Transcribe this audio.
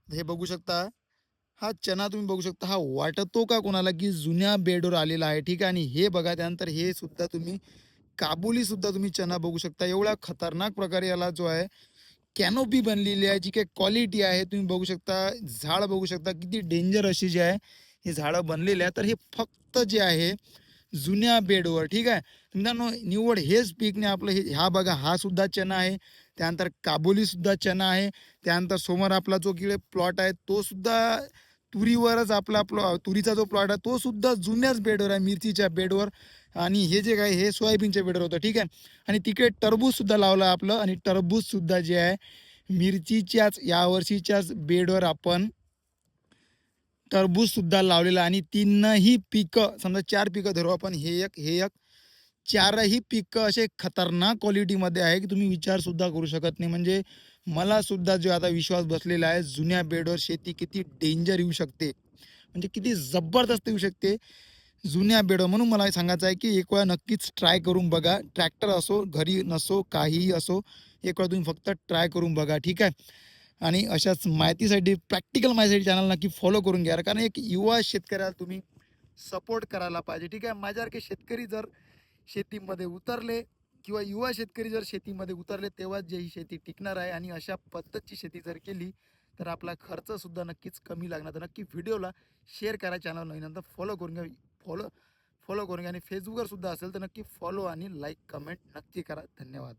हे बघू शकता, हा चना तुम्ही बघू शकता, हा वाटतो का कोणाला, की जुन्या बेडवर आलेला आहे, ठीक आहे. आणि हे बघा त्यानंतर हे सुद्धा तुम्ही काबुली सुद्धा तुम्ही चना बघू शकता. एवढा खतरनाक प्रकारे याला जो आहे कॅनोपी बनलेली आहे, जी काही क्वालिटी आहे तुम्ही बघू शकता. झाड बघू शकता किती डेंजर अशी जी आहे, ही झाडं बनलेली आहे. तर हे फक्त जे आहे जुन्या बेडवर, ठीक आहे. मित्रांनो निव्वळ हेच पीक नाही आपलं, हे हा बघा हा सुद्धा चना आहे. त्यानंतर काबुली सुद्धा चना आहे. त्यानंतर समोर आपला जो की प्लॉट आहे तो सुद्धा तुरीवरच आपला तुरीचा जो प्लॉट आहे तो सुद्धा जुन्याच बेडवर आहे, मिरचीच्या बेडवर. आणि हे जे काय हे सोयाबीनच्या बेडवर होतं, ठीक आहे. आणि तिकडे टरबूज सुद्धा लावलं आपलं, आणि टरबूज सुद्धा जे आहे मिरचीच्याच यावर्षीच्याच बेडवर आपण टरबूजसुद्धा लावलेलं आहे. आणि तीनही पिकं समजा 4 पिकं धरू आपण, हे एक चारही पिकं असे खतरनाक क्वालिटीमध्ये आहे, की तुम्ही विचारसुद्धा करू शकत नाही. म्हणजे मला सुद्धा जो आता विश्वास बसलेला आहे, जुन्या बेडवर शेती किती डेंजर येऊ शकते, म्हणजे किती जबरदस्त येऊ शकते जुन्या बेडवर. म्हणून मला हे सांगायचं आहे, की एक वेळा नक्कीच ट्राय करून बघा. ट्रॅक्टर असो, घरी नसो, काहीही असो, एक वेळा तुम्ही फक्त ट्राय करून बघा, ठीक आहे. आणि अशाच माहितीसाठी, प्रॅक्टिकल माहितीसाठी चॅनल नक्की फॉलो करून घ्या. कारण एक युवा शेतकऱ्याला तुम्ही सपोर्ट करायला पाहिजे, ठीक आहे. माझ्यासारखे शेतकरी जर शेतीमध्ये उतरले, किंवा युवा शेतकरी जर शेतीमध्ये उतरले, तेव्हाच जे ही शेती टिकणार आहे. आणि अशा पद्धतीची शेती जर केली तर आपला खर्चसुद्धा नक्कीच कमी लागणार. तर नक्की व्हिडिओला शेअर करा, चॅनल नवीन फॉलो करून घ्या. फॉलो फॉलो करून घ्या. आणि फेसबुकवर सुद्धा असेल तर नक्की फॉलो आणि लाईक कमेंट नक्की करा. धन्यवाद.